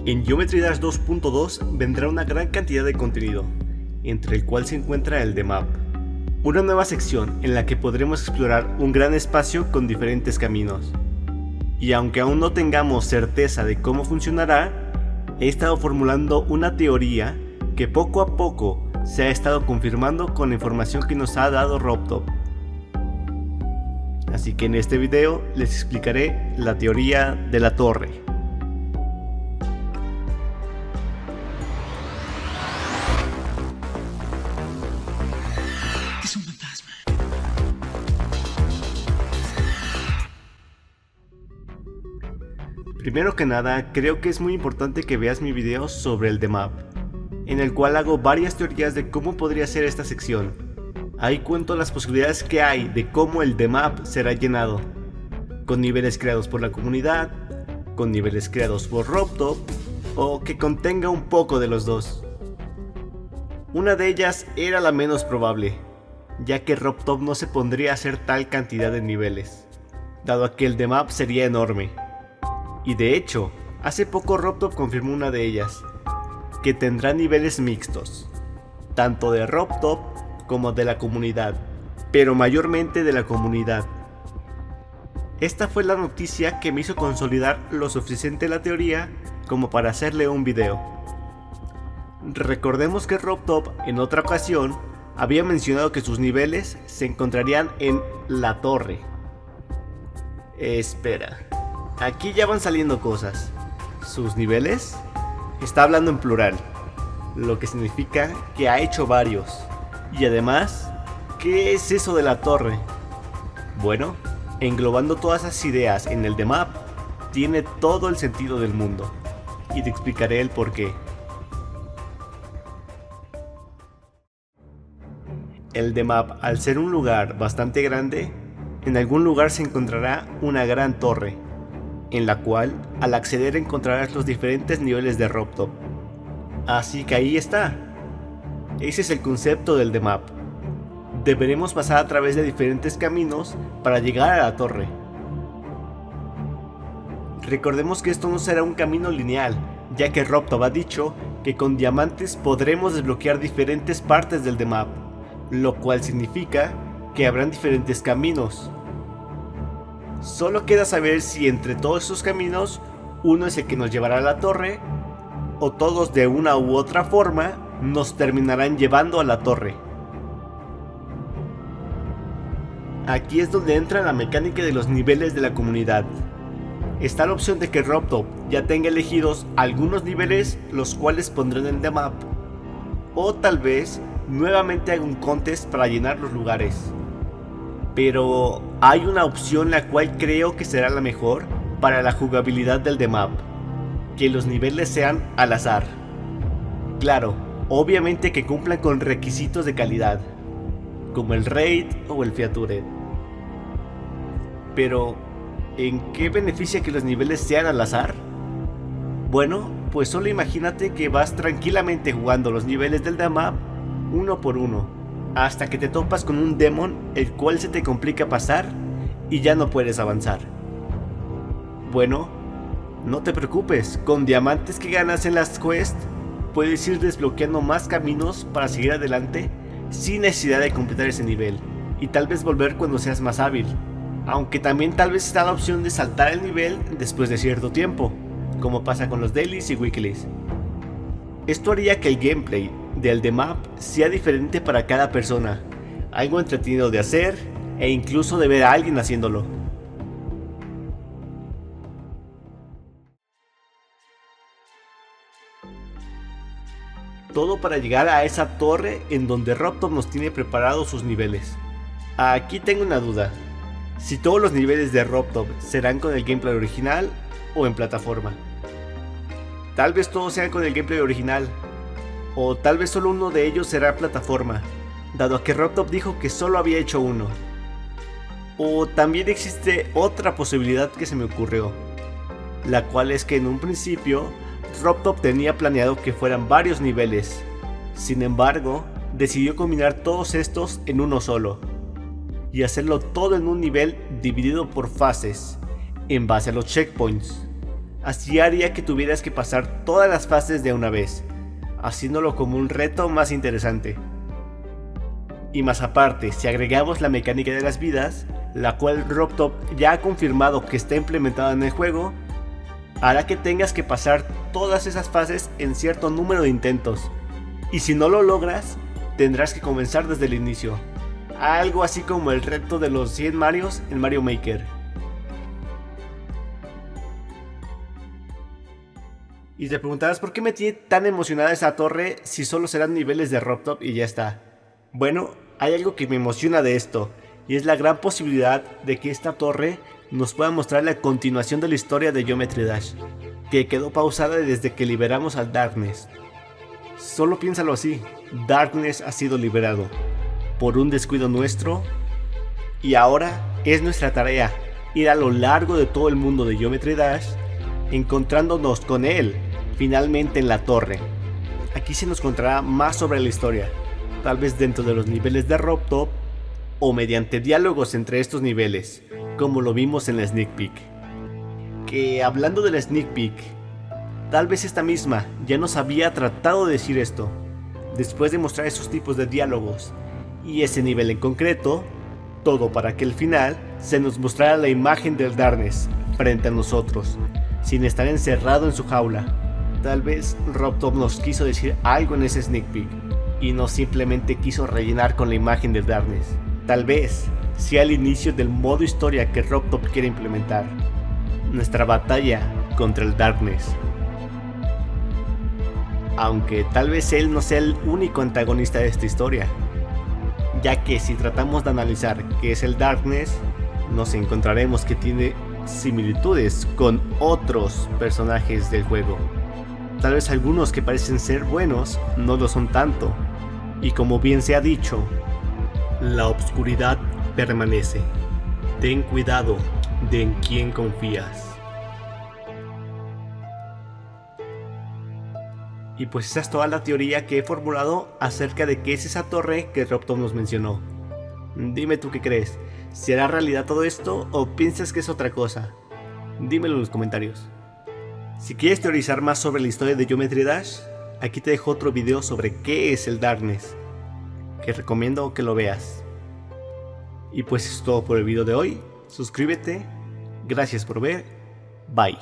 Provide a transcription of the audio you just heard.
En Geometry Dash 2.2 vendrá una gran cantidad de contenido, entre el cual se encuentra el The Map, una nueva sección en la que podremos explorar un gran espacio con diferentes caminos. Y aunque aún no tengamos certeza de cómo funcionará, he estado formulando una teoría que poco a poco se ha estado confirmando con la información que nos ha dado RobTop. Así que en este video les explicaré la teoría de la torre. Es un fantasma. Primero que nada, creo que es muy importante que veas mi video sobre el The Map, en el cual hago varias teorías de cómo podría ser esta sección. Ahí cuento las posibilidades que hay de cómo el The Map será llenado, con niveles creados por la comunidad, con niveles creados por RobTop, o que contenga un poco de los dos. Una de ellas era la menos probable, ya que RobTop no se pondría a hacer tal cantidad de niveles, dado a que el The Map sería enorme. Y de hecho, hace poco RobTop confirmó una de ellas, que tendrá niveles mixtos, tanto de RobTop como de la comunidad, pero mayormente de la comunidad. Esta fue la noticia que me hizo consolidar lo suficiente la teoría como para hacerle un video. Recordemos que RobTop en otra ocasión había mencionado que sus niveles se encontrarían en la torre. Espera, aquí ya van saliendo cosas. ¿Sus niveles? Está hablando en plural, lo que significa que ha hecho varios. Y además, ¿qué es eso de la torre? Bueno, englobando todas esas ideas en el The Map, tiene todo el sentido del mundo. Y te explicaré el porqué. El The Map, al ser un lugar bastante grande, en algún lugar se encontrará una gran torre, en la cual al acceder encontrarás los diferentes niveles de RobTop. Así que ahí está. Ese es el concepto del The Map. Deberemos pasar a través de diferentes caminos para llegar a la torre. Recordemos que esto no será un camino lineal, ya que RobTop ha dicho que con diamantes podremos desbloquear diferentes partes del The Map, lo cual significa que habrán diferentes caminos. Solo queda saber si entre todos esos caminos uno es el que nos llevará a la torre, o todos de una u otra forma nos terminarán llevando a la torre. Aquí es donde entra la mecánica de los niveles de la comunidad. Está la opción de que RobTop ya tenga elegidos algunos niveles los cuales pondrán en The Map, o tal vez nuevamente haga un contest para llenar los lugares. Pero hay una opción la cual creo que será la mejor para la jugabilidad del The Map, que los niveles sean al azar. Claro, obviamente que cumplan con requisitos de calidad, como el raid o el featured. Pero, ¿en qué beneficia que los niveles sean al azar? Bueno, pues solo imagínate que vas tranquilamente jugando los niveles del The Map uno por uno, hasta que te topas con un demon el cual se te complica pasar y ya no puedes avanzar. Bueno, no te preocupes, con diamantes que ganas en las quests puedes ir desbloqueando más caminos para seguir adelante sin necesidad de completar ese nivel, y tal vez volver cuando seas más hábil, aunque también tal vez está la opción de saltar el nivel después de cierto tiempo, como pasa con los dailies y weeklies. Esto haría que el gameplay del The Map sea diferente para cada persona, algo entretenido de hacer e incluso de ver a alguien haciéndolo. Todo para llegar a esa torre en donde RobTop nos tiene preparados sus niveles. Aquí tengo una duda, si todos los niveles de RobTop serán con el gameplay original o en plataforma. Tal vez todos sean con el gameplay original, o tal vez solo uno de ellos será plataforma, dado a que RobTop dijo que solo había hecho uno. O también existe otra posibilidad que se me ocurrió, la cual es que en un principio RobTop tenía planeado que fueran varios niveles, sin embargo decidió combinar todos estos en uno solo, y hacerlo todo en un nivel dividido por fases, en base a los checkpoints. Así haría que tuvieras que pasar todas las fases de una vez, haciéndolo como un reto más interesante. Y más aparte, si agregamos la mecánica de las vidas, la cual RobTop ya ha confirmado que está implementada en el juego, hará que tengas que pasar todas esas fases en cierto número de intentos. Y si no lo logras, tendrás que comenzar desde el inicio. Algo así como el reto de los 100 Marios en Mario Maker. Y te preguntarás por qué me tiene tan emocionada esa torre si solo serán niveles de RobTop y ya está. Bueno, hay algo que me emociona de esto, y es la gran posibilidad de que esta torre nos pueda mostrar la continuación de la historia de Geometry Dash, que quedó pausada desde que liberamos al Darkness. Solo piénsalo así, Darkness ha sido liberado por un descuido nuestro, y ahora es nuestra tarea ir a lo largo de todo el mundo de Geometry Dash, encontrándonos con él finalmente en la torre. Aquí se nos contará más sobre la historia, tal vez dentro de los niveles de RobTop o mediante diálogos entre estos niveles, como lo vimos en la sneak peek. Que hablando de la sneak peek, tal vez esta misma ya nos había tratado de decir esto, después de mostrar esos tipos de diálogos y ese nivel en concreto, todo para que al final se nos mostrara la imagen del Darkness frente a nosotros, sin estar encerrado en su jaula. Tal vez RobTop nos quiso decir algo en ese sneak peek y no simplemente quiso rellenar con la imagen del Darkness. Tal vez sea el inicio del modo historia que RobTop quiere implementar, nuestra batalla contra el Darkness. Aunque tal vez él no sea el único antagonista de esta historia, ya que si tratamos de analizar qué es el Darkness, nos encontraremos que tiene similitudes con otros personajes del juego. Tal vez algunos que parecen ser buenos no lo son tanto, y como bien se ha dicho, la oscuridad permanece. Ten cuidado de en quién confías. Y pues esa es toda la teoría que he formulado acerca de qué es esa torre que RobTop nos mencionó. Dime tú qué crees, ¿será realidad todo esto o piensas que es otra cosa? Dímelo en los comentarios. Si quieres teorizar más sobre la historia de Geometry Dash, aquí te dejo otro video sobre qué es el Darkness, que recomiendo que lo veas. Y pues eso es todo por el video de hoy, suscríbete, gracias por ver, bye.